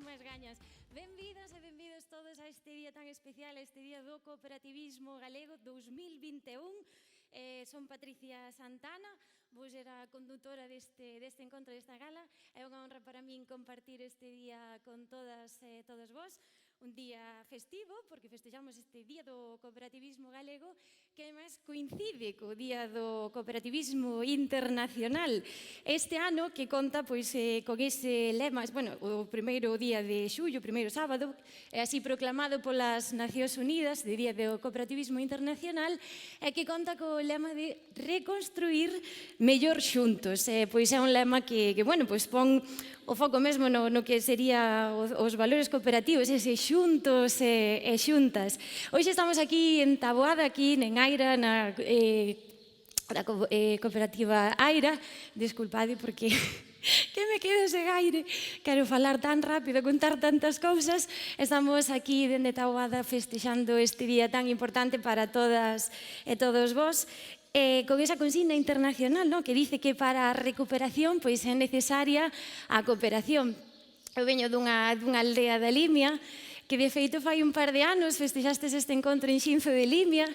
máis gañas. Benvidas e benvidos todos a este día tan especial, a este día do Cooperativismo Galego 2021. Son Patricia Santana, vos era a condutora deste encontro, desta gala. É unha honra para min compartir este día con todas e todos vos. Un día festivo, porque festejamos este día do cooperativismo galego, que además coincide co día do cooperativismo internacional. Este ano que conta con ese lema, o primeiro día de xullo, o primeiro sábado, é así proclamado polas Nacións Unidas, de Día do Cooperativismo Internacional, e que conta co lema de reconstruir mellor xuntos. Pois é un lema que pon o foco mesmo no que sería os valores cooperativos, ese xuntos e xuntas. Hoxe estamos aquí en Taboada, aquí en Aira, na cooperativa Aira. Desculpade porque que me quedo sen aire. Quero falar tan rápido, contar tantas cousas. Estamos aquí dende Taboada festexando este día tan importante para todas e todos vos. Con esa consigna internacional, que dice que para a recuperación é necesaria a cooperación. Eu veño dunha aldea da Limia, que de feito fai un par de anos festexastes este encontro en Xinzo de Limia.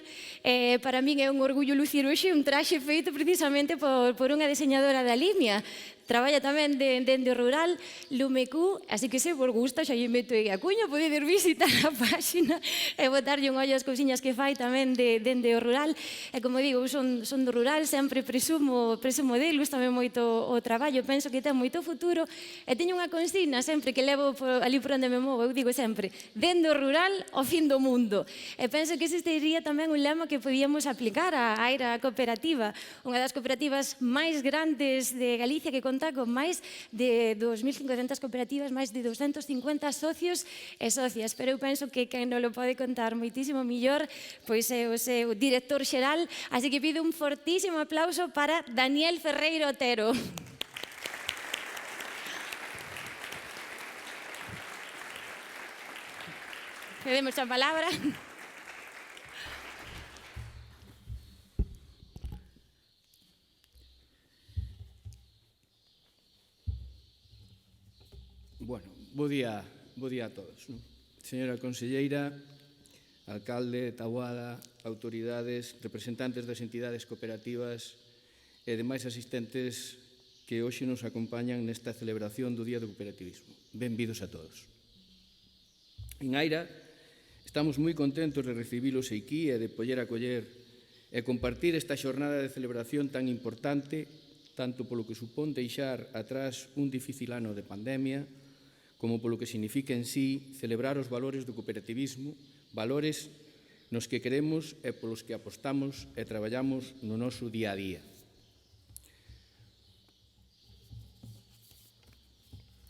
Para min é un orgullo lucir hoxe un traxe feito precisamente por unha diseñadora da Limia. Traballa tamén dende o rural, Lumecu, así que se vos gusta, xa lle meto a cuña, podedes visitar a páxina e botarlle un ollo as cousiñas que fai tamén dende o rural. E como digo, son do rural, sempre presumo dele, gusta moito o traballo, penso que ten moito futuro, e teño unha consigna sempre que levo ali por onde me movo, eu digo sempre, dende o rural ao fin do mundo. E penso que ese sería tamén un lema que podíamos aplicar á Aira Cooperativa, unha das cooperativas máis grandes de Galicia, que conta con máis de 2.500 cooperativas, máis de 250 socios e socias. Pero eu penso que quen non lo pode contar moitísimo millor é o seu director xeral, así que pido un fortísimo aplauso para Daniel Ferreiro Otero. Cedemos a palabra. Bueno, bo día a todos. Señora conselleira, alcalde, Taboada, autoridades, representantes das entidades cooperativas e demais asistentes que hoxe nos acompañan nesta celebración do Día do Cooperativismo. Benvidos a todos. En Aira, estamos moi contentos de recibilos aquí e de poder acoller e compartir esta xornada de celebración tan importante, tanto polo que supón deixar atrás un difícil ano de pandemia, como polo que significa en sí celebrar os valores do cooperativismo, valores nos que queremos e polos que apostamos e traballamos no noso día a día.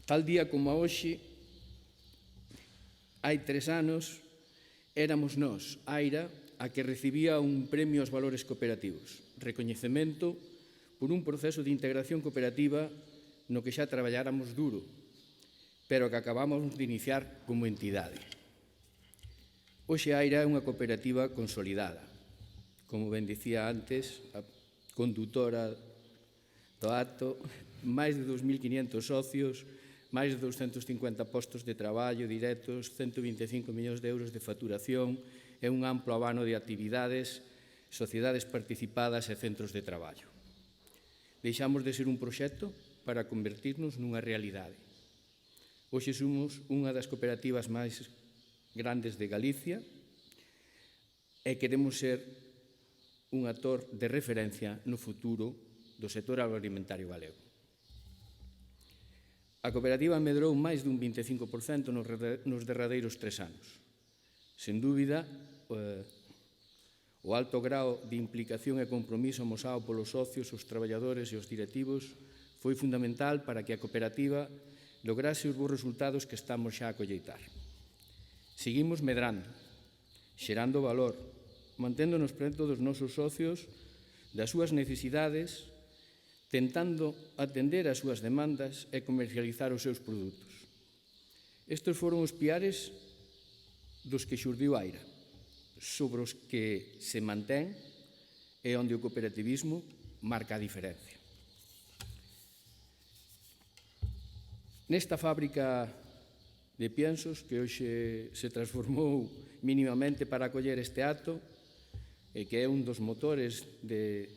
Tal día como a hoxe, hai 3 anos, éramos nós, Aira, a que recibía un premio aos valores cooperativos, recoñecemento por un proceso de integración cooperativa no que xa traballáramos duro, pero que acabamos de iniciar como entidade. Hoxe Aira é unha cooperativa consolidada. Como ben dicía antes, a condutora do acto, máis de 2.500 socios, máis de 250 postos de traballo directos, 125 millóns de euros de facturación e un amplo abano de actividades, sociedades participadas e centros de traballo. Deixamos de ser un proxecto para convertirnos nunha realidade. Hoxe somos unha das cooperativas máis grandes de Galicia e queremos ser un actor de referencia no futuro do sector agroalimentario galego. A cooperativa medrou máis dun 25% nos derradeiros 3 anos. Sen dúbida, o alto grao de implicación e compromiso amosado polos socios, os traballadores e os directivos foi fundamental para que a cooperativa lograse os bons resultados que estamos xa a colleitar. Seguimos medrando, xerando valor, manténdonos preto dos nosos socios, das súas necesidades, tentando atender as súas demandas e comercializar os seus produtos. Estes foron os piares dos que xurdiu Aira, sobre os que se mantén e onde o cooperativismo marca a diferencia. Nesta fábrica de Piensos, que hoxe se transformou mínimamente para acoller este acto, e que é un dos motores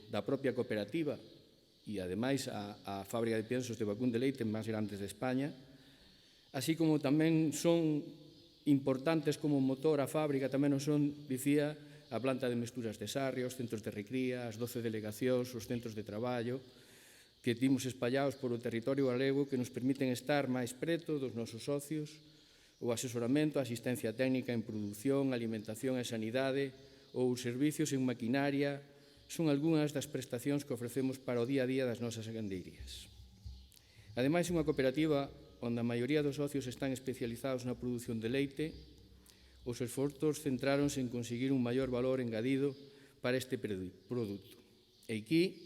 da propia cooperativa e, ademais, a fábrica de piensos de vacún de leite máis grandes de España, así como tamén son importantes como motor a fábrica, tamén non son, dicía, a planta de mesturas de Sarria, os centros de recría, as 12 delegacións, os centros de traballo, que timos espallados por o territorio galego que nos permiten estar máis preto dos nosos socios, o asesoramento, a asistencia técnica en produción, alimentación e sanidade, ou os servicios en maquinaria, son algunhas das prestacións que ofrecemos para o día a día das nosas gandeirías. Ademais, é unha cooperativa onde a maioría dos socios están especializados na produción de leite, os esforzos centráronse en conseguir un maior valor engadido para este produto. E aquí,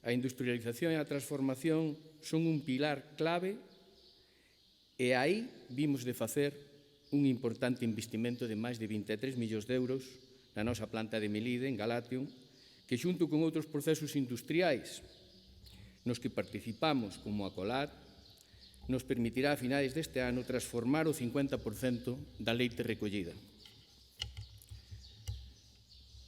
a industrialización e a transformación son un pilar clave e aí vimos de facer un importante investimento de máis de 23 millóns de euros na nosa planta de Melide, en Galatium, que xunto con outros procesos industriais nos que participamos como a Colat, nos permitirá a finais deste ano transformar o 50% da leite recollida.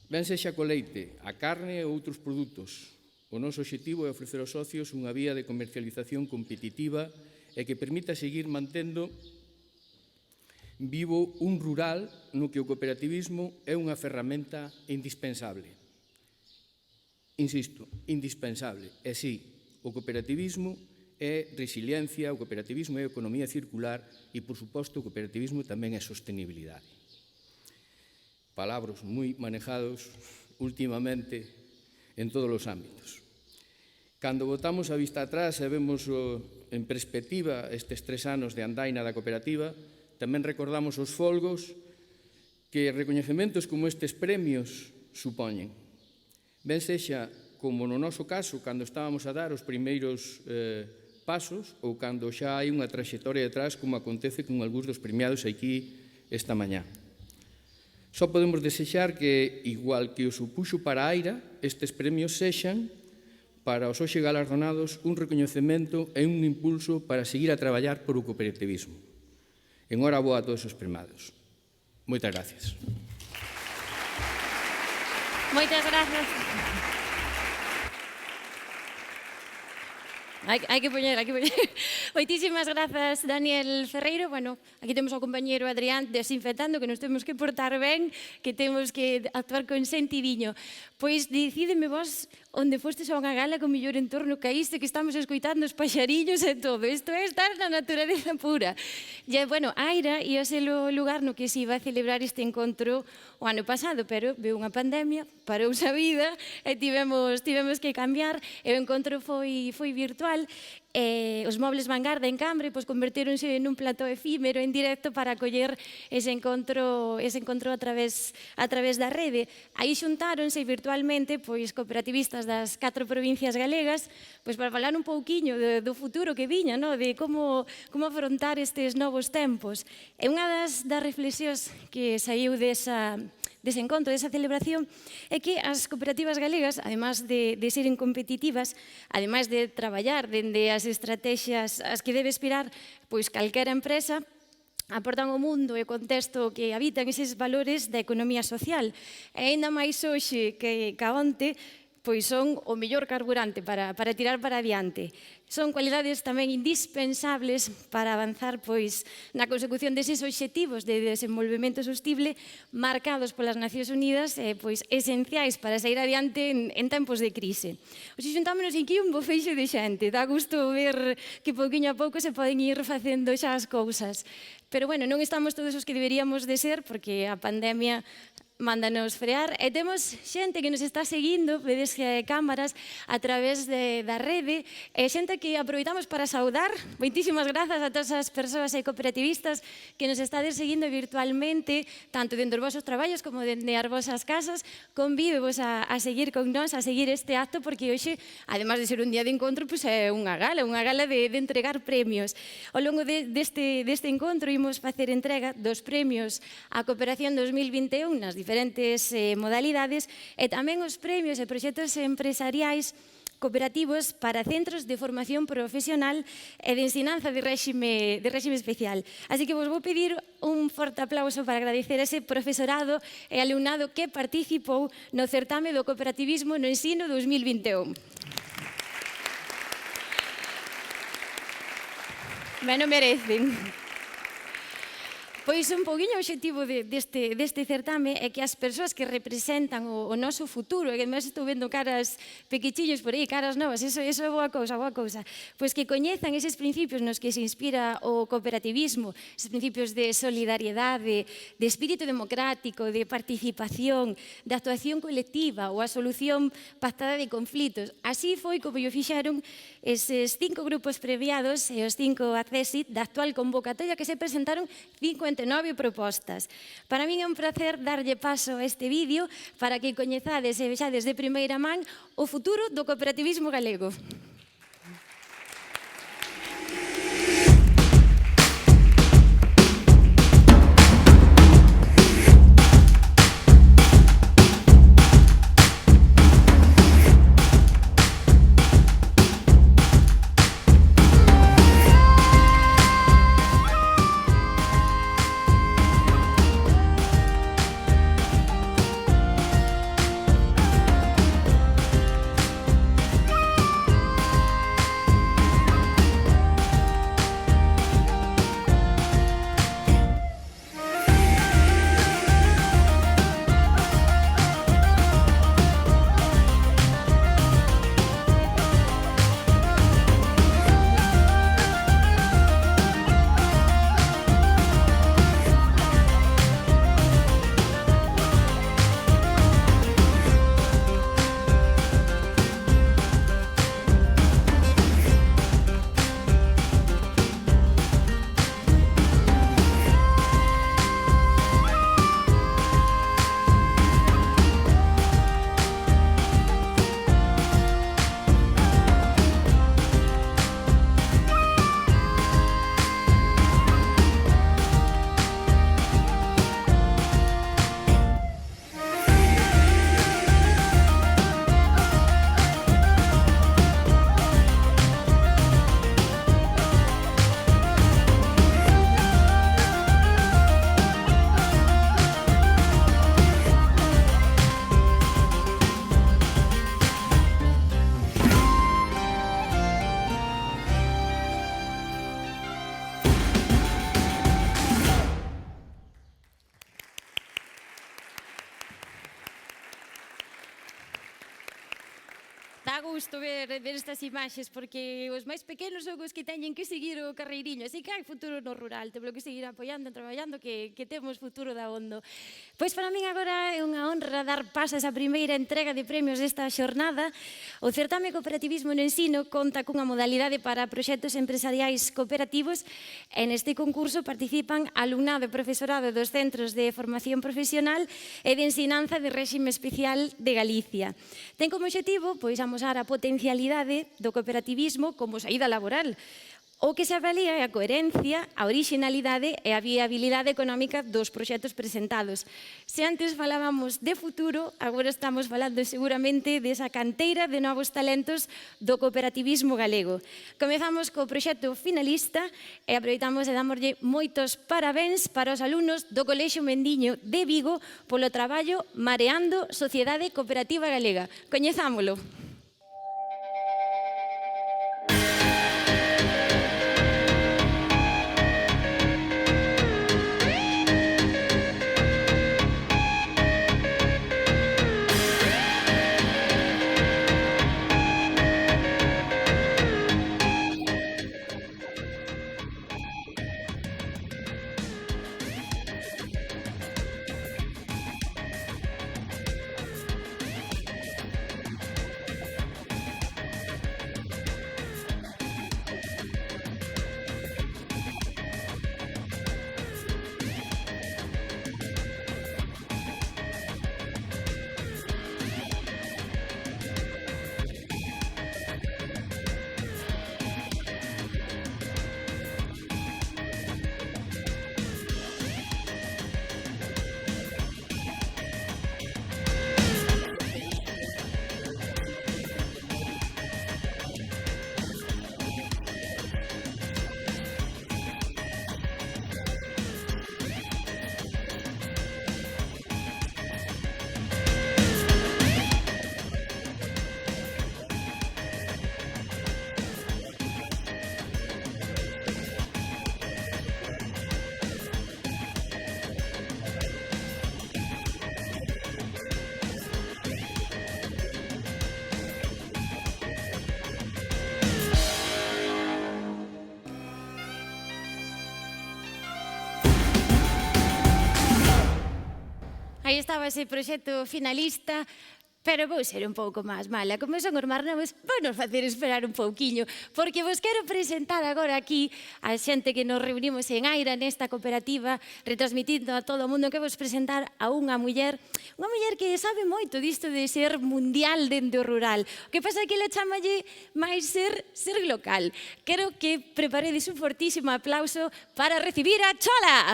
Ben sexa co leite, a carne ou outros produtos, o noso obxectivo é ofrecer aos socios unha vía de comercialización competitiva e que permita seguir mantendo vivo un rural no que o cooperativismo é unha ferramenta indispensable. Insisto, indispensable. E sí, o cooperativismo é resiliencia, o cooperativismo é economía circular e, por suposto, o cooperativismo tamén é sostenibilidade. Palabras moi manejados últimamente en todos os ámbitos. Cando botamos a vista atrás e vemos en perspectiva estes 3 anos de andaina da cooperativa, tamén recordamos os folgos que recoñecementos como estes premios supoñen. Ben sexa, como no noso caso, cando estábamos a dar os primeiros pasos ou cando xa hai unha traxectoria detrás, como acontece con algúns dos premiados aquí esta mañá. Só podemos desexar que, igual que o supuxo para a Aira, estes premios sexan, para os hoxe galardonados, un recoñecemento e un impulso para seguir a traballar por o cooperativismo. Enhoraboa a todos os premiados. Moitas gracias. Moitas grazas. Hai que poñer. Moitísimas grazas, Daniel Ferreiro. Bueno, aquí temos ao compañeiro Adrián desinfectando, que nos temos que portar ben, que temos que actuar con sentidiño. Pois decideme vos onde fostes a unha gala con mellor entorno caíste, que estamos escoitando os paxarillos e todo. Isto é estar na natureza pura. E, bueno, Aira ia ser o lugar no que se iba a celebrar este encontro o ano pasado, pero veu unha pandemia, parouse a vida e tivemos que cambiar e o encontro foi virtual. Os mobles Vanguarda en Cambre convertéronse nun plató efímero en directo para acoller ese encontro a través da rede. Aí xuntáronse virtualmente cooperativistas das 4 provincias galegas para falar un pouquiño do futuro que viña, de como afrontar estes novos tempos. E unha das reflexións que saiu dese encontro, desa celebración, é que as cooperativas galegas, además de seren competitivas, ademais de traballar dende as estrategias as que debe aspirar calquera empresa, aportan ao mundo e ao contexto que habitan eses valores da economía social. E aínda máis hoxe que onte, son o mellor carburante para tirar para adiante. Son cualidades tamén indispensables para avanzar na consecución deses obxectivos de desenvolvemento sostible marcados polas Nacións Unidas e esenciais para sair adiante en tempos de crise. Hoxe xuntámonos aquí un bo feixo de xente. Dá gusto ver que pouquiño a pouco se poden ir facendo xa as cousas. Pero, bueno, non estamos todos os que deberíamos de ser porque a pandemia mándanos frear e temos xente que nos está seguindo, vedes cámaras a través da rede, e xente que aproveitamos para saudar. Moitísimas grazas a todas as persoas e cooperativistas que nos estades seguindo virtualmente, tanto dentro dos vosos traballos como dende as vosas casas. Convídevos a seguir con nós, a seguir este acto, porque hoxe, además de ser un día de encontro, é unha gala de entregar premios. Ao longo deste encontro imos facer entrega dos premios á Cooperación 2021 nas diferentes modalidades e tamén os premios e proxectos empresariais cooperativos para centros de formación profesional e de ensinanza de réxime especial. Así que vos vou pedir un forte aplauso para agradecer ese profesorado e alumnado que participou no certame do cooperativismo no ensino 2021. Ben o merecen. Pois un pouquinho o obxectivo deste certame é que as persoas que representan o noso futuro, e que además estou vendo caras pequechiños por aí, caras novas, eso é boa cousa, pois que coñezan eses principios nos que se inspira o cooperativismo, eses principios de solidariedade, de espírito democrático, de participación, de actuación colectiva ou a solución pactada de conflitos. Así foi como o fixeron eses 5 grupos previados e os 5 accesit da actual convocatoria que se presentaron 59 propostas. Para min é un placer darlle paso a este vídeo para que coñezades e vexades de primeira man o futuro do cooperativismo galego. Dá gusto ver estas imaxes, porque os máis pequenos son os que teñen que seguir o carreiriño, así que hai futuro no rural, temos que seguir apoiando, traballando, que temos futuro dabondo. Pois para min agora é unha honra dar paso a esa primeira entrega de premios desta xornada. O certame Cooperativismo no Ensino conta cunha modalidade para proxectos empresariais cooperativos e neste concurso participan alumnado e profesorado dos centros de formación profesional e de ensinanza de réxime especial de Galicia. Ten como obxectivo pois amosar a potencialidade do cooperativismo como saída laboral. O que se avalía é a coherencia, a orixinalidade e a viabilidade económica dos proxectos presentados. Se antes falábamos de futuro, agora estamos falando seguramente desa canteira de novos talentos do cooperativismo galego. Comezamos co proxecto finalista e aproveitamos e damoslle moitos parabéns para os alumnos do Colexio Mendiño de Vigo polo traballo Mareando Sociedade Cooperativa Galega. Coñezámolo. aí estaba ese proxecto finalista, pero vou ser un pouco máis mala. Como son os máis novos, vou nos facer esperar un pouquiño, porque vos quero presentar agora aquí a xente que nos reunimos en Aira, nesta cooperativa, retransmitindo a todo o mundo, que vos presentar a unha muller que sabe moito disto de ser mundial dende o rural. O que pasa é que ela chamalle máis ser local. Quero que preparedes un fortísimo aplauso para recibir a Chola.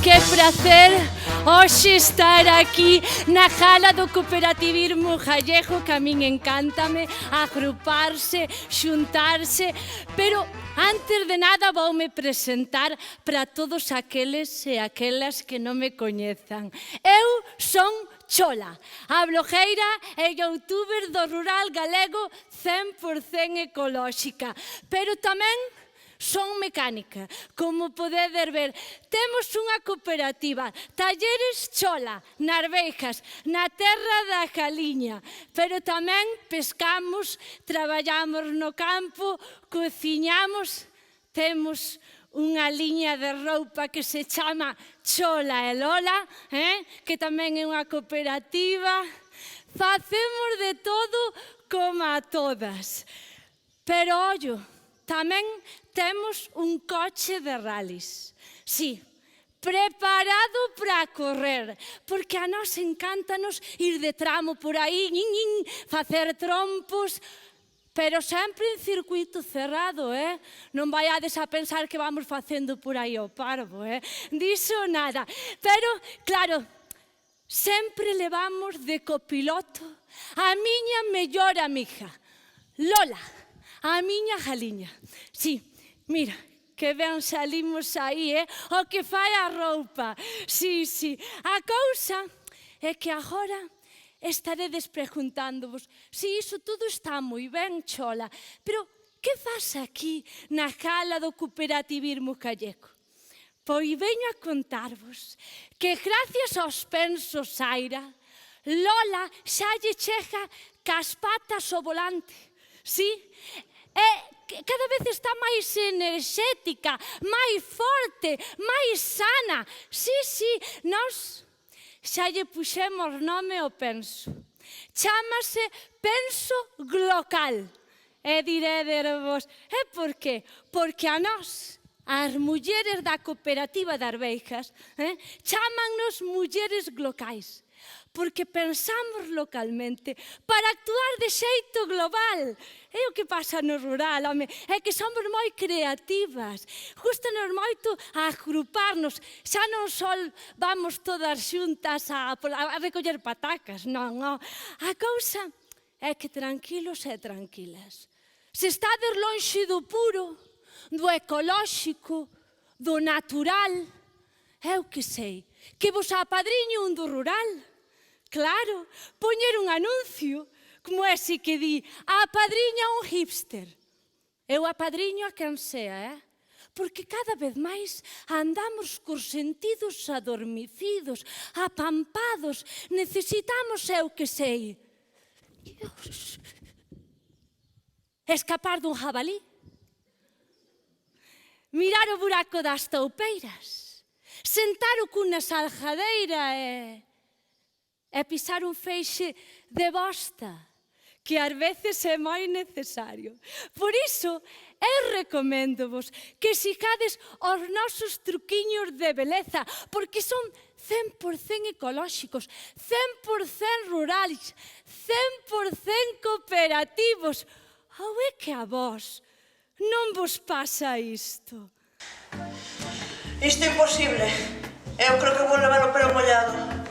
Que prazer hoxe estar aquí na jala do cooperativismo gallego, que a min encántame agruparse, xuntarse, pero antes de nada voume presentar para todos aqueles e aquelas que non me coñezan. Eu son Chola, a blogueira e youtuber do rural galego 100% ecolóxica, pero tamén son mecánica, como podedes ver. Temos unha cooperativa, Talleres Chola, nas Beijas, na terra da Galiña, pero tamén pescamos, traballamos no campo, cociñamos, temos unha liña de roupa que se chama Chola e Lola, que tamén é unha cooperativa. Facemos de todo como a todas. Pero, ollo, tamén temos un coche de rallies. Sí, preparado para correr, porque a nós encántanos ir de tramo por aí, facer trompos, pero sempre en circuito cerrado, Non vaiades a pensar que vamos facendo por aí o parvo, Diso nada. Pero, claro, sempre levamos de copiloto a miña mellor amiga, Lola, a miña galiña. Sí, mira, que ben salimos aí, o que fai a roupa. Sí, sí. A cousa é que agora estaredes preguntándovos se iso todo está moi ben, Chola, pero que faz aquí na jala do cooperativismo gallego? Pois veño a contarvos que gracias aos pensos Aira, Lola xa lle chega cas patas ao volante. Sí, cada vez está máis enerxética, máis forte, máis sana. Sí, sí, nós xa lle puxemos nome ao penso. Chámase penso glocal. E dirédervos, e por qué? Porque a nós, as mulleres da cooperativa das Beijas, chámannos mulleres glocais. Porque pensamos localmente para actuar de xeito global. É o que pasa no rural, home, é que somos moi creativas. Gústanos moito a agruparnos. Xa non só vamos todas xuntas a recoller patacas, non. A cousa é que tranquilos e tranquilas. Se estades lonxe do puro, do ecolóxico, do natural, eu que sei, que vos apadriño un do rural. Claro, poñer un anuncio, como ese que di, apadriña un hipster. Eu apadriño a quen sea, porque cada vez máis andamos cos sentidos adormecidos, apampados, necesitamos, eu que sei, escapar dun jabalí, mirar o buraco das toupeiras, sentar o cu na saljadeira e pisar un feixe de bosta, que ás veces é moi necesario. Por iso, eu recomendo-vos que sigades os nosos truquiños de beleza, porque son 100% ecolóxicos, 100% rurales, 100% cooperativos. Ou é que a vos non vos pasa isto? Isto é imposible. Eu creo que vou levar o pelo mollado.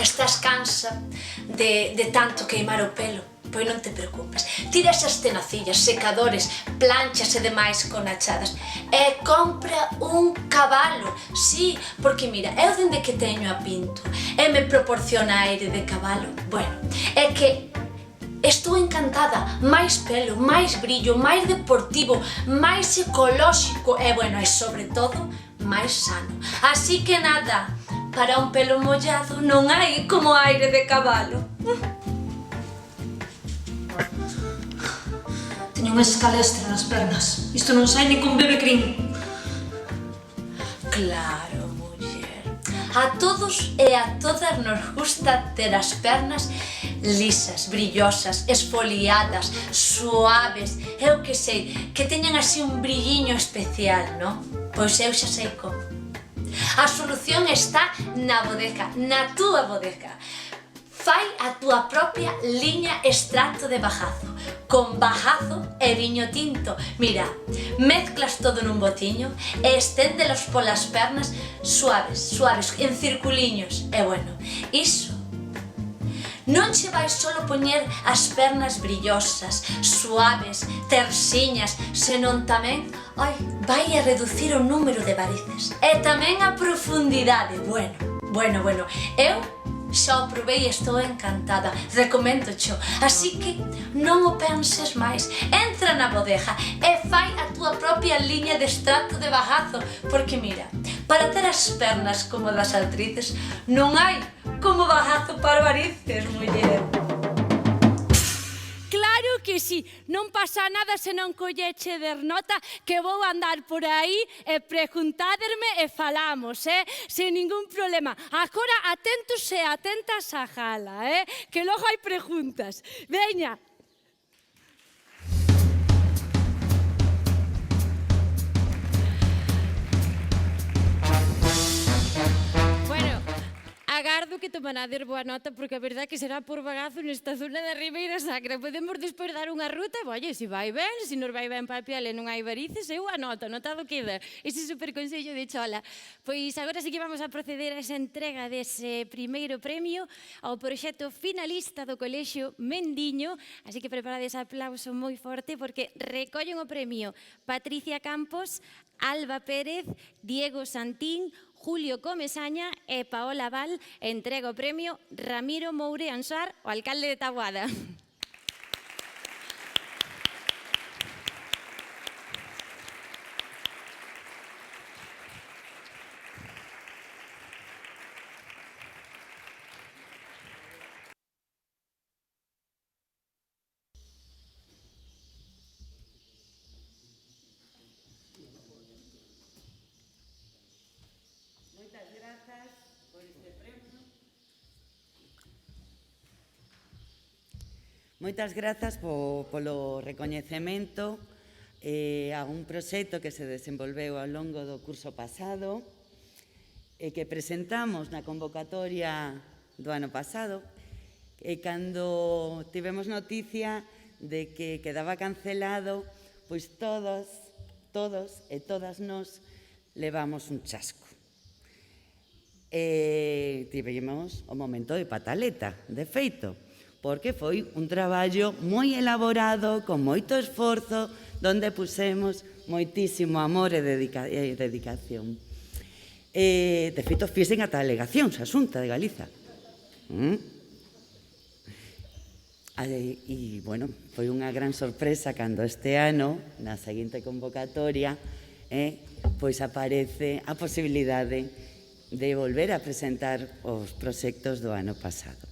Estás cansa de tanto queimar o pelo? Pois non te preocupes. Tira esas tenacillas, secadores, planchas e demais con achadas e compra un cabalo. Sí, porque mira, eu dende que teño a Pinto e me proporciona aire de cabalo, bueno, é que Estou encantada, máis pelo, máis brillo, máis deportivo, máis ecolóxico e, bueno, e sobre todo, máis sano. Así que nada, para un pelo mollado non hai como aire de cabalo. Teño unha escalestra nas pernas. Isto non sai ni con bebé cream. Claro, muller. A todos e a todas nos gusta ter as pernas lisas, brillosas, esfoliadas, suaves, eu que sei, que teñan así un brilliño especial, non? Pois eu xa sei como. A solución está na bodega, na túa bodega. Fai a túa propia liña extracto de bajazo, con bajazo e viño tinto. Mira, mezclas todo nun botiño e esténdelos polas pernas suaves, suaves, en circuliños. E bueno, iso non che vais solo poñer as pernas brillosas, suaves, tersiñas, senón tamén, vai a reducir o número de varices. E tamén a profundidade. Bueno, eu xa o probei e estou encantada, recomendo cho. Así que non o penses máis, entra na bodega e fai a túa propia liña de extracto de bajazo, porque mira, para ter as pernas como das actrices, non hai como bajazo para varices, muller. Claro que sí, non pasa nada se non colleche der nota, que vou andar por aí e preguntaderme e falamos, sen ningún problema. Agora atentos e atentas á gala, que logo hai preguntas. Veña. Agardo que tomarades boa nota porque a verdade que será por bagazo nesta zona da Ribeira Sacra. Podemos despois dar unha ruta, oye, se vai ben, se nos vai ben para a piel e non hai varices, eu anoto, anotado queda. Ese super consello de Chola. Pois agora sí que vamos a proceder a esa entrega dese primeiro premio ao proxecto finalista do Colexio Mendiño, así que preparades aplauso moi forte porque recollen o premio Patricia Campos, Alba Pérez, Diego Santín, Julio Comesaña e Paola Val. Entrega o premio Ramiro Moure Ansar, o alcalde de Taboada. Moitas grazas polo recoñecemento a un proxecto que se desenvolveu ao longo do curso pasado e que presentamos na convocatoria do ano pasado e cando tivemos noticia de que quedaba cancelado, pois todos e todas nos levamos un chasco. Tivemos o momento de pataleta, de feito, porque foi un traballo moi elaborado, con moito esforzo, donde pusemos moitísimo amor e dedicación. De feito, fixen ata delegacións a Xunta de Galiza. E, bueno, foi unha gran sorpresa cando este ano, na seguinte convocatoria, pois aparece a posibilidade de volver a presentar os proxectos do ano pasado.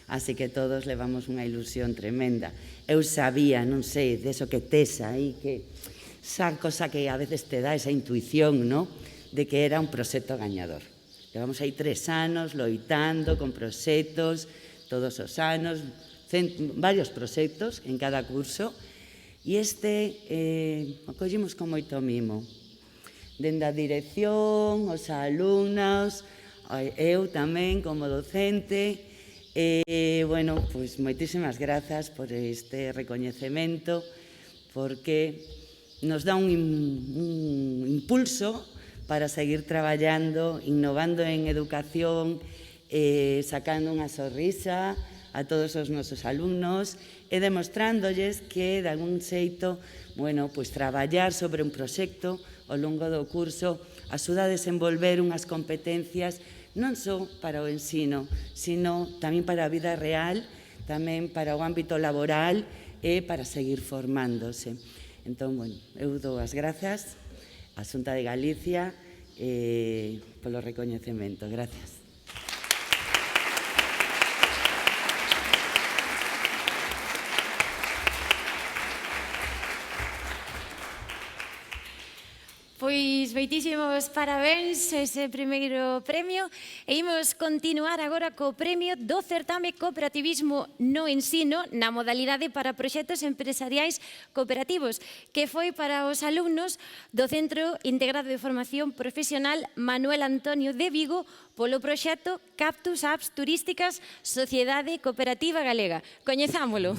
Así que todos levamos unha ilusión tremenda. Eu sabía, non sei, deso que tes aí, que esa cosa que a veces te dá esa intuición, ¿no?, de que era un proxecto gañador. Levamos aí 3 anos loitando con proxectos, todos os anos, varios proxectos en cada curso, e este o collimos con moito mimo. Dende a dirección, os alumnos, eu tamén como docente. Bueno, pois moitísimas grazas por este recoñecemento, porque nos dá un impulso para seguir traballando, innovando en educación, sacando unha sonrisa a todos os nosos alumnos e demostrándoles que, de algún xeito, bueno, pois traballar sobre un proxecto ao longo do curso axuda a desenvolver unhas competencias non só para o ensino, sino tamén para a vida real tamén para o ámbito laboral e para seguir formándose. Entón, bueno, eu dou as grazas á Xunta de Galicia polo recoñecemento. Gracias. Pois moitísimos parabéns ese primeiro premio e imos continuar agora co premio do certame Cooperativismo no Ensino na modalidade para proxectos empresariais cooperativos, que foi para os alumnos do Centro Integrado de Formación Profesional Manuel Antonio de Vigo polo proxecto Cactus Apps Turísticas Sociedade Cooperativa Galega. Coñezámolo.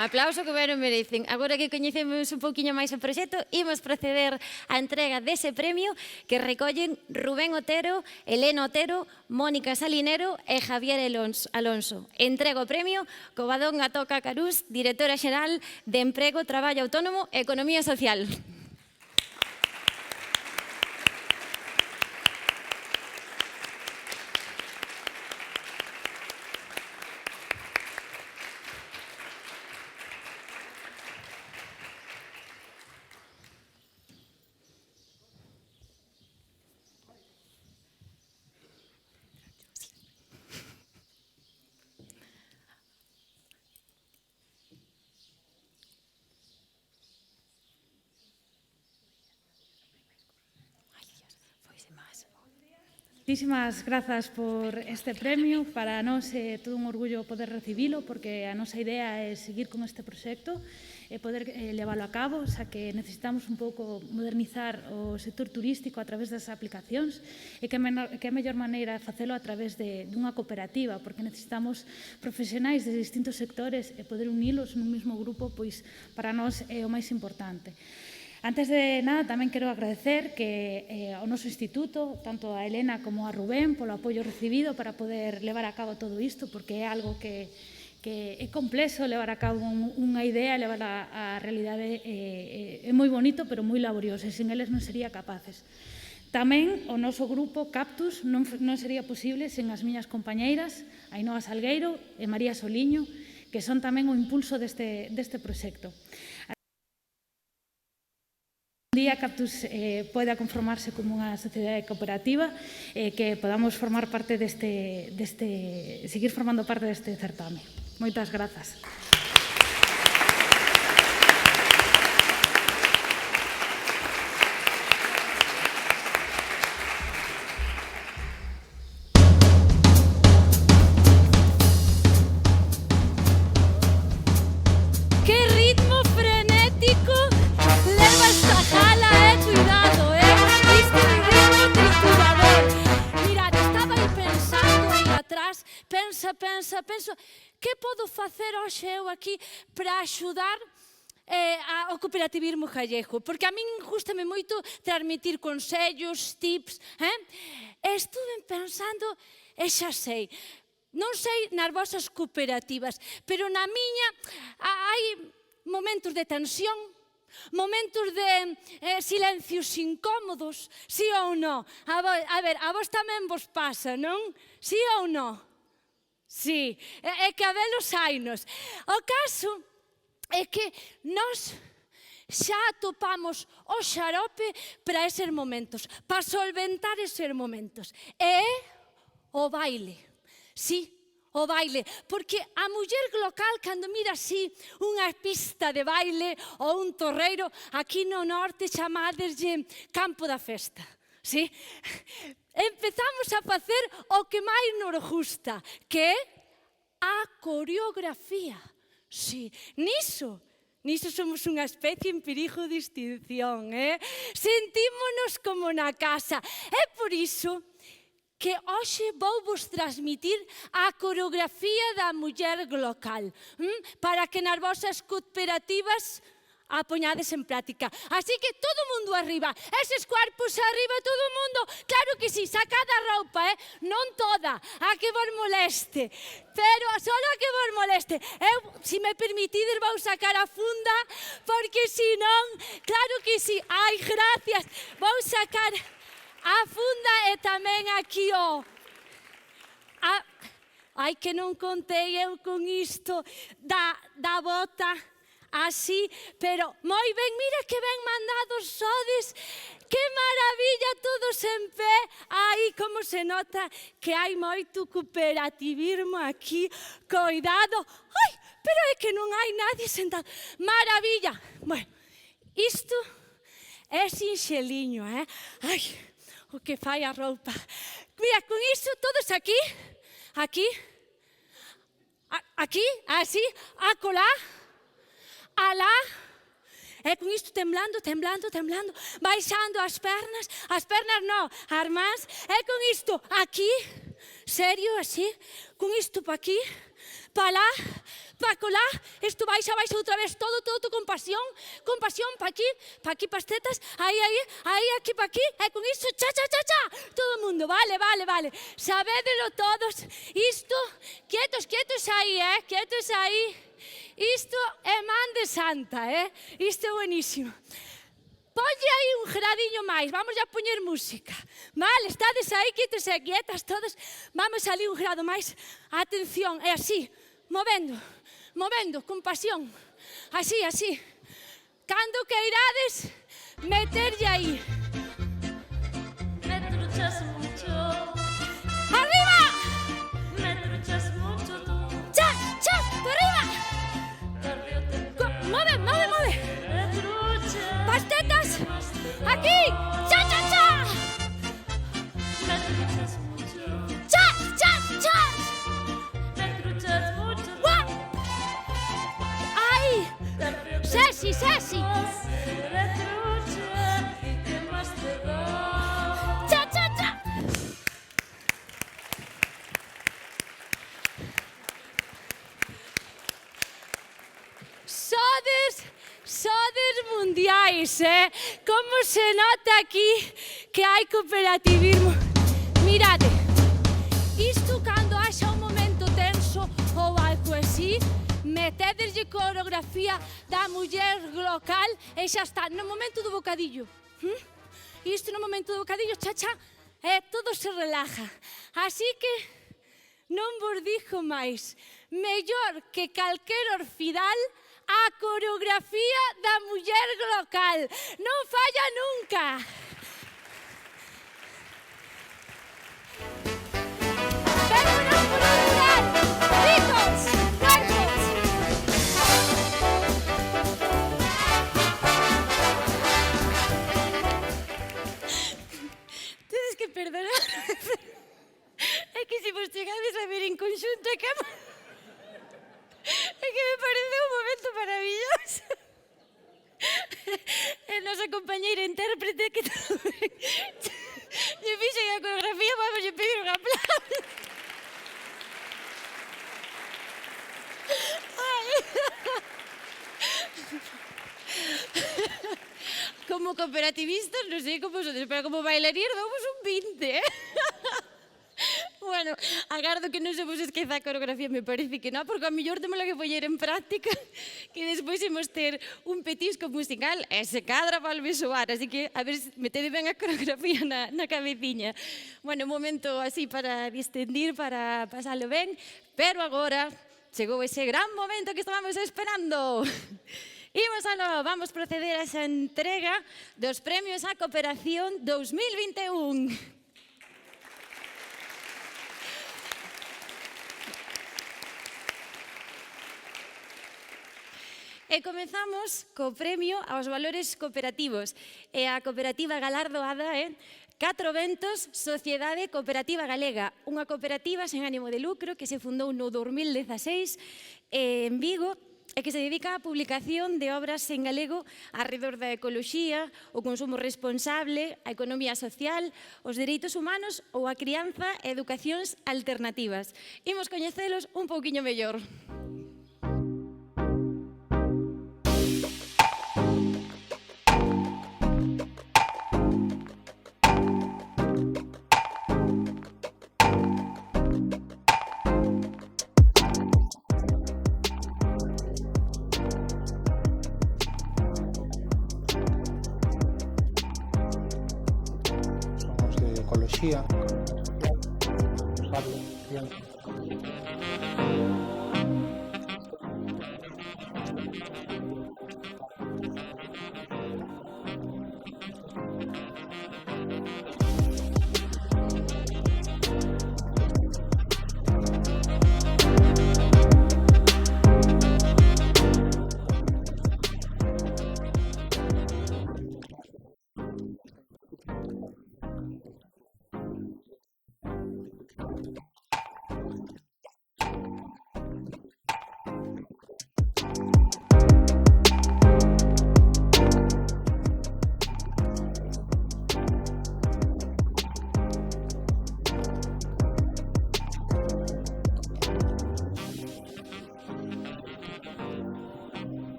Un aplauso que ben o merecen. Agora que coñecemos un pouquiño máis o proxecto, imos proceder á entrega dese premio que recollen Rubén Otero, Elena Otero, Mónica Salinero e Javier Alonso. Entrega o premio Covadón Atoca Carús, directora xeral de Emprego, Traballo Autónomo e Economía Social. Moitísimas grazas por este premio. Para nós é todo un orgullo poder recibilo, porque a nosa idea é seguir con este proxecto e poder leválo a cabo, xa que necesitamos un pouco modernizar o sector turístico a través das aplicacións e que é a mellor maneira de facelo a través dunha cooperativa, porque necesitamos profesionais de distintos sectores e poder unilos nun mesmo grupo, pois para nós é o máis importante. Antes de nada, tamén quero agradecer que ao noso instituto, tanto a Elena como a Rubén, polo apoio recibido para poder levar a cabo todo isto, porque é algo que é complexo levar a cabo unha idea, levar a realidade, é moi bonito, pero moi laborioso, e sin eles non sería capaces. Tamén o noso grupo Cactus non sería posible sen as miñas compañeiras, Ainhoa Salgueiro e María Soliño, que son tamén o impulso deste proxecto. Un día Cactus poida conformarse como unha sociedade cooperativa, que podamos formar parte seguir formando parte deste certame. Moitas grazas. Que ritmo frenético leva esta jala, cuidado, isto é un ritmo triturador. Mirad, estaba el penso, que podo facer hoxe eu aquí para axudar ao cooperativismo gallego? Porque a min gustame moito transmitir consellos, tips. Estuve pensando, e xa sei, non sei nas vosas cooperativas, pero na miña hai momentos de tensión, momentos de silencios incómodos, sí ou non? A ver, a vos tamén vos pasa, non? Sí ou non? Sí, é que a velos hainos. O caso é que nós xa atopamos o xarope para eses momentos, para solventar eses momentos. E o baile, sí, o baile, porque a muller local, cando mira así unha pista de baile ou un torreiro, aquí no norte chamadeslle campo da festa, sí? Empezamos a facer o que máis nos gusta, que é a coreografía, sí, niso somos unha especie en perigo de extinción, sentímonos como na casa, é por iso que hoxe vou vos transmitir a coreografía da muller local, para que nas vosas cooperativas a poñades en práctica. Así que todo o mundo arriba, eses cuerpos arriba, todo o mundo, claro que sí, sacad a roupa, non toda, a que vos moleste, pero solo a que vos moleste. Eu, se me permitides, vou sacar a funda, porque senón, claro que sí, ai, gracias, vou sacar a funda e tamén aquí o... Ai, que non contei eu con isto da bota así, pero moi ben, mira que ben mandados sodes, que maravilla, todos en pé. Aí como se nota que hai moito cooperativismo aquí, coidado. Ai, pero é que non hai nadie sentado. Maravilla. Bueno, isto é sinxeliño, Ai, o que fai a roupa. Mira, con iso todos aquí, aquí, así, acolá, alá, e con isto temblando, baixando as pernas non, as mans, e con isto aquí, serio, así, con isto pa aquí, pa lá, pa colá, isto baixa outra vez, todo con pasión, pa aquí pas tetas, aí, aquí pa aquí, e con isto, cha, todo o mundo, vale, sabédelo todos, isto, quietos aí, quietos aí, isto é man de santa, isto é buenísimo. Ponlle aí un gradinho máis, vamos a poñer música, vale, estades aí, quietos e quietas todos, vamos ali un grado máis, atención, é así, movendo, con pasión, así, cando queirades, meterlle aí. Me truchas mucho. Arriba! Me truchas mucho tú. Chas, por arriba! Tarde o temprano. Move! Me truchas. Pas tetas! Aquí! Cha! Me truchas mucho. Chas! Me truchas mucho. Guau! Aí! Tarde o Sesi! Me truchas. ¿Y qué más te da? Cha! Sodes mundiais, Como se nota aquí que hai cooperativismo. Mirade, isto cando haxa un momento tenso ou algo así, metedeslle coreografía da muller local e xa está, no momento do bocadillo. Isto no momento do bocadillo, cha, todo se relaja. Así que non vos digo máis, mellor que calquer orfidal, a coreografía da muller local. Non falla nunca. Vémonos por un lugar. Ricos, cuerpos. Tedes que perdonar. É que se vos chegades a ver en conxunto é que me pareceu un momento maravilloso. E nosa compañeira intérprete que tamén lle fixen a coreografía, vamos a pedir un aplauso. como cooperativistas, non sei como vosotros, pero como bailarines damos un 20, eh? Bueno, agardo que non se vos esqueza a coreografía, me parece que non, porque a mellor temos que poñer en práctica que despois imos ter un petisco musical e se cadra volve soar, así que a ver, metede ben a coreografía na cabeciña. Bueno, un momento así para distendir, para pasalo ben, pero agora chegou ese gran momento que estábamos esperando. Imos aló, vamos proceder a esa entrega dos premios á Cooperación 2021. E comezamos co premio aos valores cooperativos. E a cooperativa galardoada é Catro Ventos Sociedade Cooperativa Galega, unha cooperativa sen ánimo de lucro que se fundou no 2016 en Vigo e que se dedica á publicación de obras en galego arredor da ecoloxía, o consumo responsable, a economía social, os dereitos humanos ou a crianza e educacións alternativas. Imos coñecelos un pouquiño mellor. Somos de ecoloxía.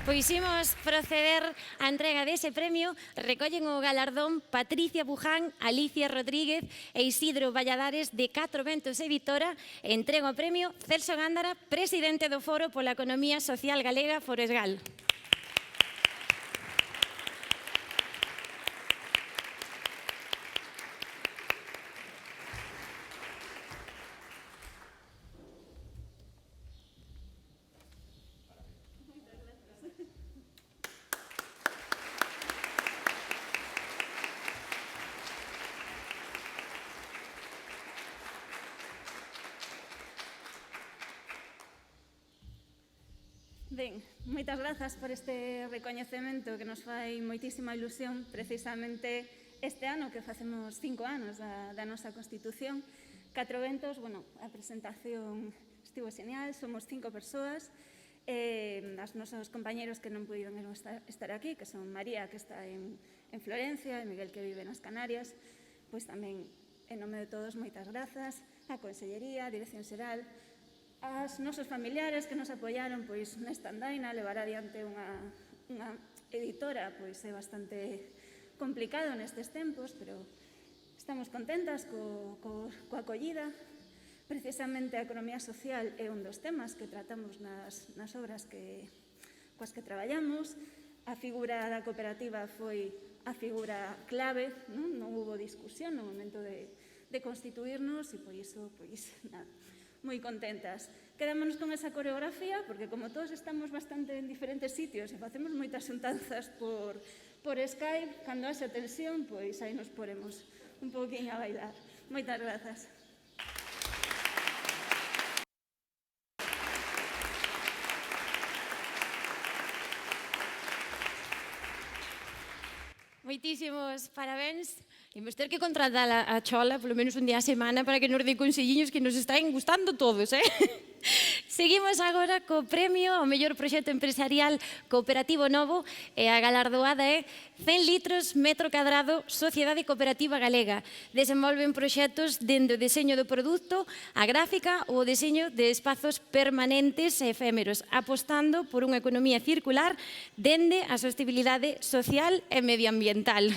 Pois imos proceder á entrega dese premio. Recollen o galardón Patricia Buján, Alicia Rodríguez e Isidro Valladares de Catro Ventos e Vitora. Entrego o premio Celso Gándara, presidente do Foro pola Economía Social Galega, Foresgal. Ben, moitas grazas por este recoñecemento que nos fai moitísima ilusión precisamente este ano que facemos 5 anos da nosa Constitución. Catro Ventos, bueno, a presentación estivo genial, somos 5 persoas, as nosos compañeros que non puideron estar aquí, que son María, que está en Florencia, e Miguel, que vive nas Canarias, pois tamén, en nome de todos, moitas grazas, a Consellería, a Dirección Xeral, as nosos familiares que nos apoiaron pois nesta andaina, levar adiante unha editora pois é bastante complicado nestes tempos, pero estamos contentas coa acollida. Precisamente a economía social é un dos temas que tratamos nas obras coas que traballamos. A figura da cooperativa foi a figura clave, non houbo discusión no momento de constituirnos e por iso, pois, nada, moi contentas. Quedámonos con esa coreografía, porque como todos estamos bastante en diferentes sitios e facemos moitas xuntanzas por Skype, cando haxe tensión, pois aí nos poremos un pouquinho a bailar. Moitas grazas. Moitísimos parabéns. Imos ter que contratar a Chola, polo menos un día a semana, para que nos dé conselliños que nos están gustando todos, eh? Seguimos agora co premio ao mellor proxecto empresarial cooperativo novo e a galardoada é 100 litros metro cadrado Sociedade Cooperativa Galega. Desenvolven proxectos dende o deseño do produto, a gráfica ou o deseño de espazos permanentes e efémeros, apostando por unha economía circular dende a sostenibilidade social e medioambiental.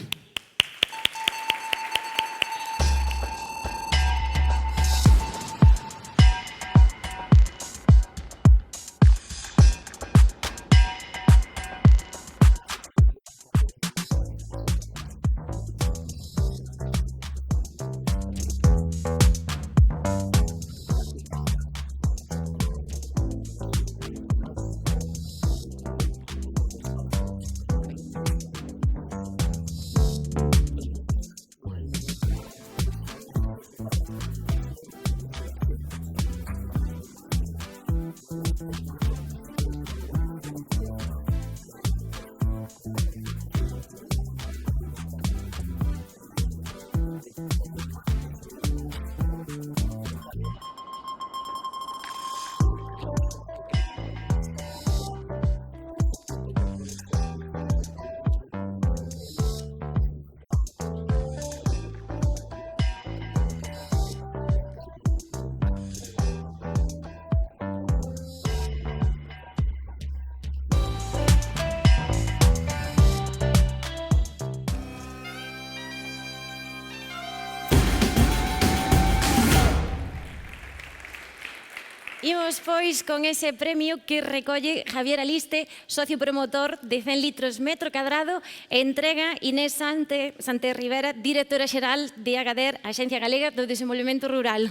Imos, pois, con ese premio que recolle Javier Aliste, socio promotor de 100 litros metro cadrado, e entrega Inés Sante Rivera, directora xeral de AGADER, Axencia Galega do Desenvolvemento Rural.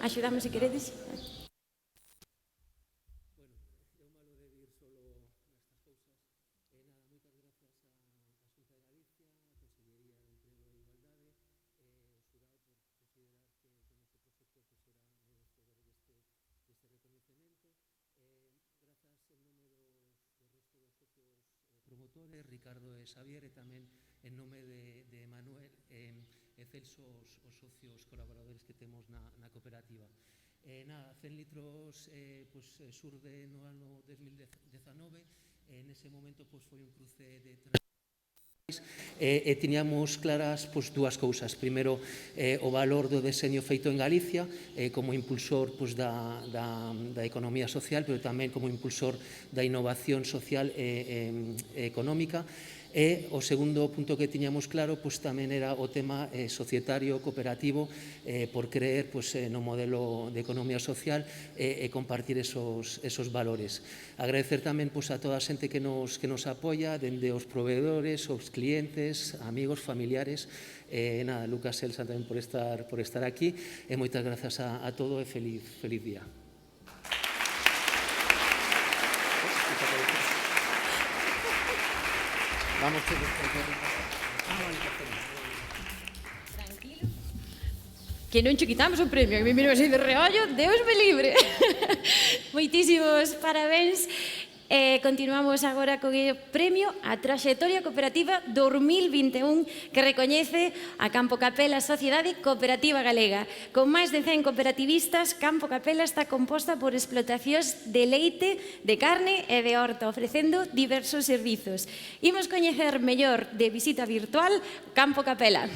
Axudamos se queredes. promotores, Ricardo e Xavier, e tamén en nome de Manuel e Celso, os socios colaboradores que temos na cooperativa. Nada, 100 litros surde no ano 2019, nese momento foi un cruce de e tiñamos claras dúas cousas. Primeiro, o valor do deseño feito en Galicia como impulsor da economía social, pero tamén como impulsor da innovación social e económica. E o segundo punto que tiñamos claro tamén era o tema societario, cooperativo, por creer no modelo de economía social e compartir esos valores. Agradecer tamén a toda a xente que nos apoia, dende os proveedores, os clientes, amigos, familiares. Nada, Lucas e Elsa tamén por estar aquí, e moitas grazas a todo e feliz día. Vamos todos tranquilo. Que non che quitamos o premio, que me miro así de reollo, Deus me libre. Moitísimos parabéns. Continuamos agora co premio a Traxectoria Cooperativa 2021 que recoñece a Campo Capela Sociedade Cooperativa Galega. Con máis de 100 cooperativistas, Campo Capela está composta por explotacións de leite, de carne e de horta, ofrecendo diversos servizos. Imos coñecer mellor de visita virtual Campo Capela.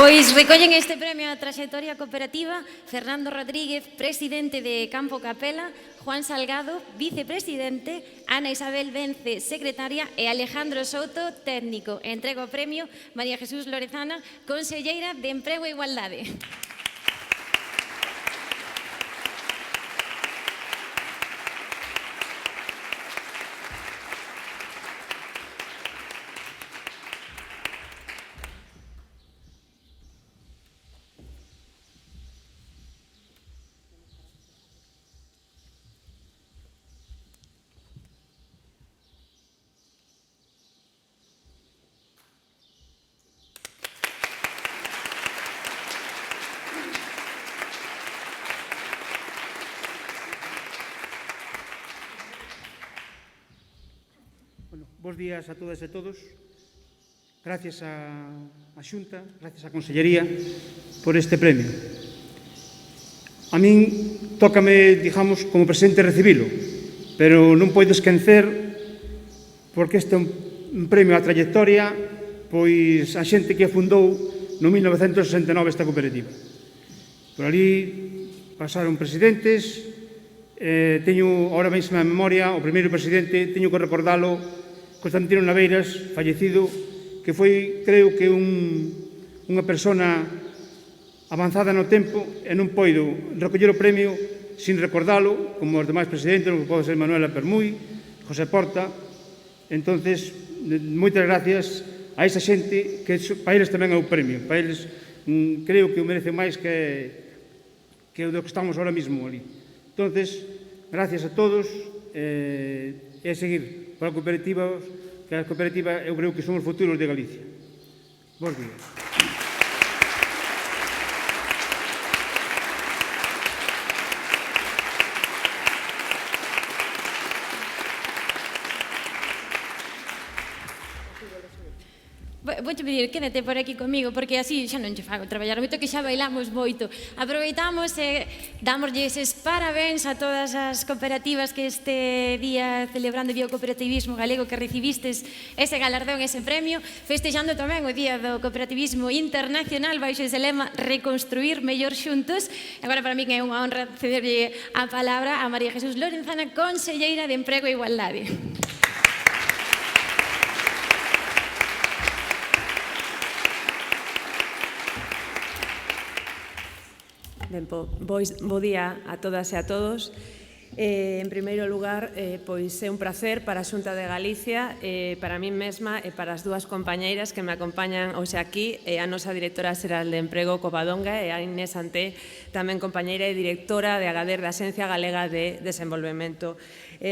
Pois recollen este premio á traxectoria cooperativa Fernando Rodríguez, presidente de Campo Capela, Juan Salgado, vicepresidente, Ana Isabel Vence, secretaria, e Alejandro Souto, técnico. Entrego o premio María Jesús Lorenzana, conselleira de Emprego e Igualdade. Bos días a todas e todos. Gracias á Xunta, gracias á Consellería por este premio. A min tócame, digamos, como presidente recibilo, pero non podo esquecer porque este é un premio á trayectoria, pois a xente que fundou no 1969 esta cooperativa. Por ali pasaron presidentes, teño, ahora mesmo a memoria, o primeiro presidente, teño que recordalo, Constantino Naveiras, fallecido, que foi, creo que, unha persona avanzada no tempo e non poido recoller o premio sin recordalo, como os demais presidentes, como pode ser Manuela Permuy, José Porta. Entonces, moitas gracias a esa xente que para eles tamén é o premio. Para eles creo que o merece máis que o do que estamos ahora mismo ali. Entonces, gracias a todos e a seguir para a cooperativa, que a cooperativa eu creo que son os futuros de Galicia. Bos días. Vouche pedir, quédate por aquí comigo, porque así xa non che fago traballar moito, que xa bailamos moito. Aproveitamos e damoslle eses parabéns a todas as cooperativas que este día, celebrando o Día do Cooperativismo Galego, que recibistes ese galardón, ese premio, festexando tamén o Día do Cooperativismo Internacional, baixo ese lema Reconstruir mellor xuntos. Agora, para mí é unha honra cederlle a palabra a María Jesús Lorenzana, conselleira de Emprego e Igualdade. Ben, bo día a todas e a todos. En primeiro lugar, pois é un placer para a Xunta de Galicia, para min mesma e para as dúas compañeiras que me acompañan hoxe aquí, a nosa directora xeral de Emprego, Covadonga, e a Inés Santé, tamén compañeira e directora de Agader da Axencia Galega de Desenvolvemento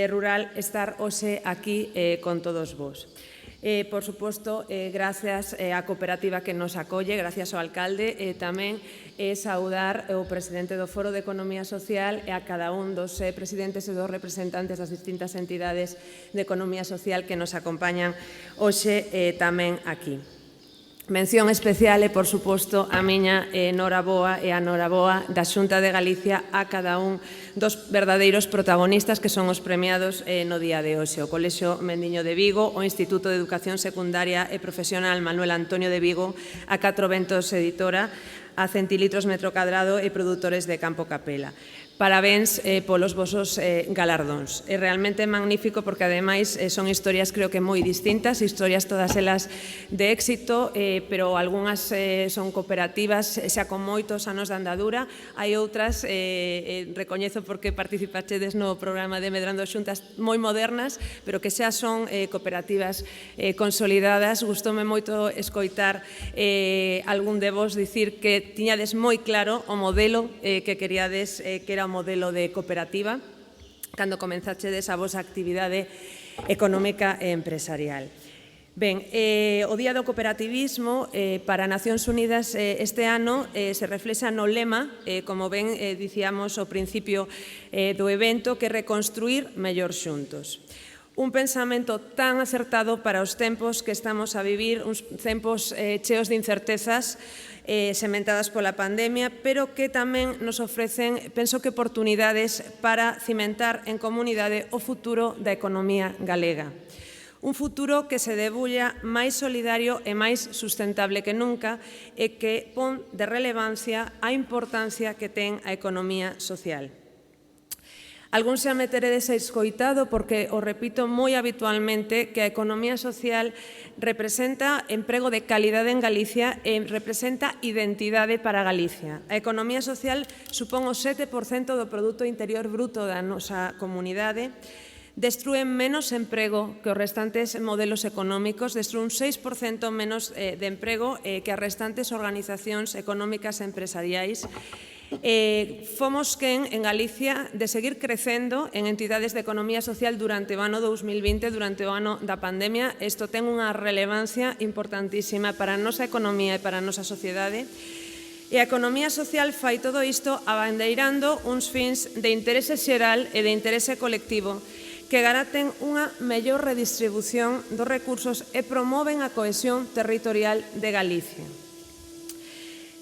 Rural, estar hoxe aquí con todos vos. Por suposto, gracias á cooperativa que nos acolle, gracias ao alcalde, tamén saudar o presidente do Foro de Economía Social e a cada un dos presidentes e dos representantes das distintas entidades de economía social que nos acompañan hoxe tamén aquí. Mención especial e, por suposto, a miña noraboa e a noraboa da Xunta de Galicia a cada un dos verdadeiros protagonistas que son os premiados no día de hoxe. O Colexio Mendiño de Vigo, o Instituto de Educación Secundaria e Profesional Manuel Antonio de Vigo, a Catro Ventos Editora, a Centilitros Metro Cadrado e produtores de Campo Capela. Parabéns polos vosos galardóns. É realmente magnífico porque, ademais, son historias creo que moi distintas, historias todas elas de éxito, pero algunhas son cooperativas xa con moitos anos de andadura, hai outras, recoñezo porque participachedes no programa de Medrando Xuntas, moi modernas, pero que xa son cooperativas consolidadas. Gustoume moito escoitar algún de vos dicir que tiñades moi claro o modelo que queríades, que era o modelo de cooperativa cando comenzachedes a vosa actividade económica e empresarial. Ben, o Día do Cooperativismo para Nacións Unidas este ano se reflexa no lema, como ben dicíamos ao principio do evento, que reconstruir mellor xuntos. un pensamento tan acertado para os tempos que estamos a vivir, uns tempos cheos de incertezas, sementadas pola pandemia, pero que tamén nos ofrecen, penso que, oportunidades para cimentar en comunidade o futuro da economía galega. Un futuro que se debulla máis solidario e máis sustentable que nunca e que pon de relevancia a importancia que ten a economía social. Algúns xa me teredes escoitado porque o repito moi habitualmente que a economía social representa emprego de calidade en Galicia e representa identidade para Galicia. A economía social supón o 7% do Produto Interior Bruto da nosa comunidade, destrúen menos emprego que os restantes modelos económicos, destrúen un 6% menos de emprego que as restantes organizacións económicas e empresariais. Fomos quen en Galicia de seguir crecendo en entidades de economía social durante o ano 2020, durante o ano da pandemia. Isto ten unha relevancia importantísima para a nosa economía e para a nosa sociedade. E a economía social fai todo isto abandeirando uns fins de interese xeral e de interese colectivo que garanten unha mellor redistribución dos recursos e promoven a cohesión territorial de Galicia.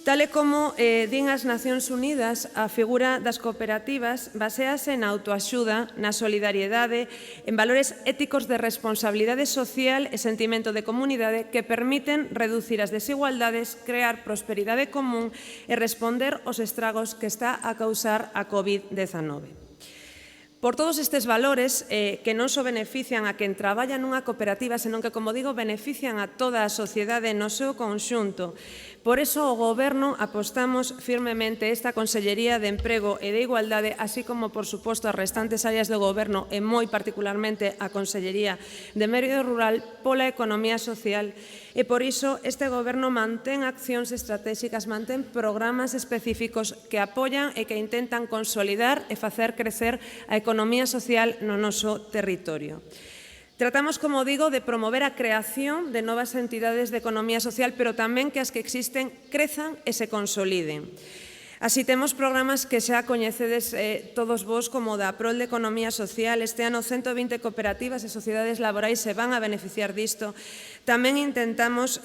Tal e como din as Nacións Unidas, a figura das cooperativas baséase na autoaxuda, na solidariedade, en valores éticos de responsabilidade social e sentimento de comunidade que permiten reducir as desigualdades, crear prosperidade común e responder aos estragos que está a causar a COVID-19. Por todos estes valores que non só benefician a quen traballa nunha cooperativa, senón que, como digo, benefician a toda a sociedade no seu conxunto. Por iso, o Goberno apostamos firmemente esta Consellería de Emprego e de Igualdade, así como, por suposto, as restantes áreas do Goberno e moi particularmente a Consellería de Medio Rural pola economía social. E por iso este Goberno mantén accións estratégicas, mantén programas específicos que apoian e que intentan consolidar e facer crecer a economía social no noso territorio. Tratamos, como digo, de promover a creación de novas entidades de economía social, pero tamén que as que existen crezan e se consoliden. Así temos programas que xa coñecedes todos vos como da Prol de Economía Social. Este ano 120 cooperativas e sociedades laborais se van a beneficiar disto. Tamén intentamos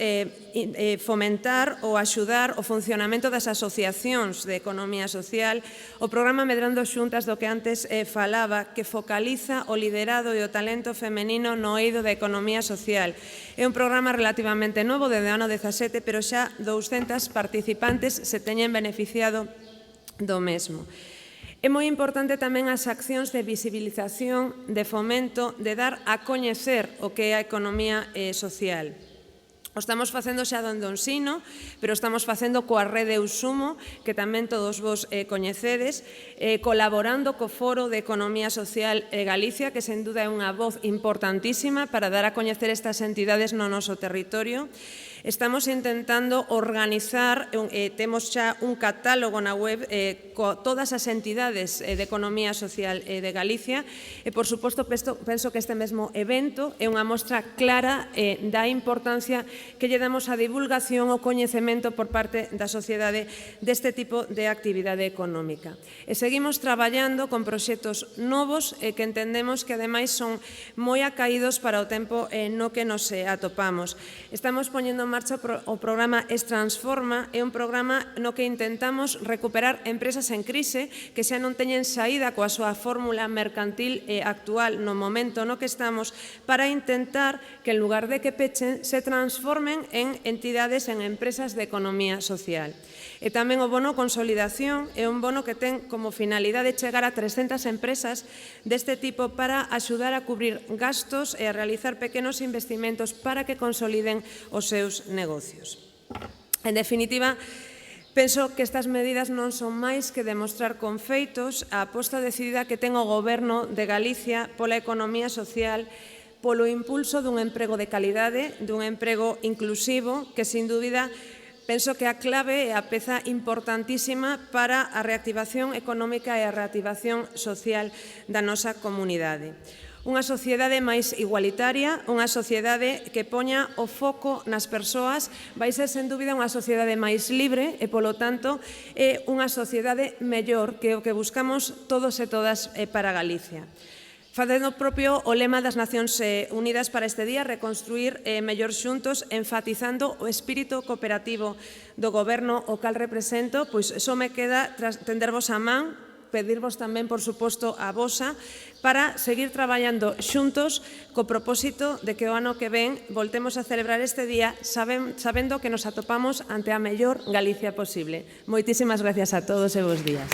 fomentar ou axudar o funcionamento das asociacións de economía social. O programa Medrando Xuntas, do que antes falaba, que focaliza o liderado e o talento femenino no eido da economía social. É un programa relativamente novo, desde o ano 17, pero xa 200 participantes se teñen beneficiado do mesmo. É moi importante tamén as accións de visibilización, de fomento, de dar a coñecer o que é a economía social. O estamos facendo xa donde o ensino, pero estamos facendo coa rede Eusumo, que tamén todos vos coñecedes, colaborando co Foro de Economía Social Galicia, que sen duda é unha voz importantísima para dar a coñecer estas entidades no noso territorio. Estamos intentando organizar, temos xa un catálogo na web con todas as entidades de economía social de Galicia e, por suposto, penso que este mesmo evento é unha mostra clara da importancia que lle damos a divulgación o coñecemento por parte da sociedade deste tipo de actividade económica. E seguimos traballando con proxectos novos que entendemos que ademais son moi acaídos para o tempo no que nos atopamos. Estamos poñendo marcha o programa Estransforma, é un programa no que intentamos recuperar empresas en crise que xa non teñen saída coa súa fórmula mercantil actual no momento no que estamos, para intentar que en lugar de que pechen se transformen en entidades, en empresas de economía social. E tamén o bono consolidación é un bono que ten como finalidade chegar a 300 empresas deste tipo para axudar a cubrir gastos e a realizar pequenos investimentos para que consoliden os seus negocios. En definitiva, penso que estas medidas non son máis que demostrar con feitos a aposta decidida que ten o Goberno de Galicia pola economía social, polo impulso dun emprego de calidade, dun emprego inclusivo, que, sin dúbida, penso que a clave é a peza importantísima para a reactivación económica e a reactivación social da nosa comunidade. Unha sociedade máis igualitaria, unha sociedade que poña o foco nas persoas, vai ser, sen dúbida, unha sociedade máis libre e, polo tanto, é unha sociedade mellor que o que buscamos todos e todas para Galicia. Facendo propio o lema das Nacións Unidas para este día, reconstruir mellor xuntos, enfatizando o espírito cooperativo do Goberno o cal represento, pois só me queda tendervos a man, pedirvos tamén, por suposto, a vosa, para seguir traballando xuntos co propósito de que o ano que ven voltemos a celebrar este día sabendo que nos atopamos ante a mellor Galicia posible. Moitísimas gracias a todos e bons días.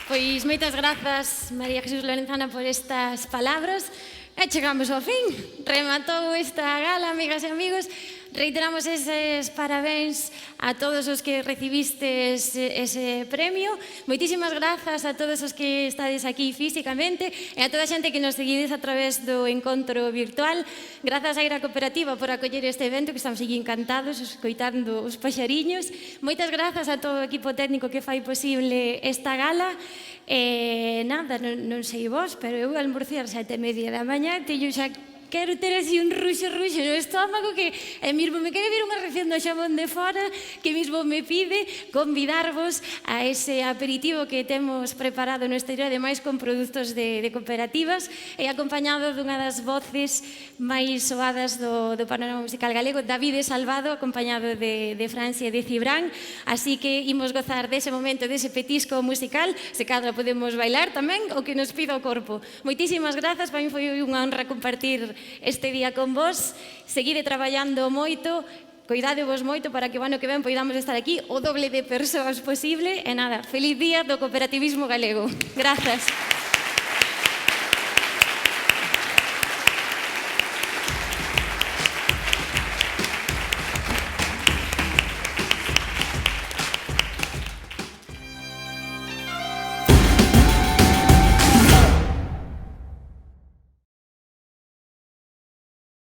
Pois moitas grazas, María Jesús Lorenzana, por estas palabras. E chegamos ao fin. Rematou esta gala, amigas e amigos. Reiteramos eses parabéns a todos os que recibistes ese premio. Moitísimas grazas a todos os que estades aquí físicamente e a toda a xente que nos seguides a través do encontro virtual. Grazas á Aira Cooperativa por acoller este evento, que estamos aquí encantados escoitando os paxariños. Moitas grazas a todo o equipo técnico que fai posible esta gala. Nada, non sei vos, pero eu almorcei ás 7:30 da mañá, teño xa quero ter así un ruxo no estómago que mesmo me quere vir unha ración do xamón de fora que mesmo me pide convidarvos a ese aperitivo que temos preparado no exterior, ademais con produtos de cooperativas e acompañado dunha das voces máis soadas do panorama musical galego, David Salvado, acompañado de Francia e de Cibran, así que imos gozar dese momento, dese petisco musical, se cadra podemos bailar tamén o que nos pida o corpo. Moitísimas grazas, para mí foi unha honra compartir este día con vos. Seguide traballando moito, coidadevos moito para que o ano que ven poidamos estar aquí o doble de persoas posible. E nada, feliz día do cooperativismo galego. Grazas.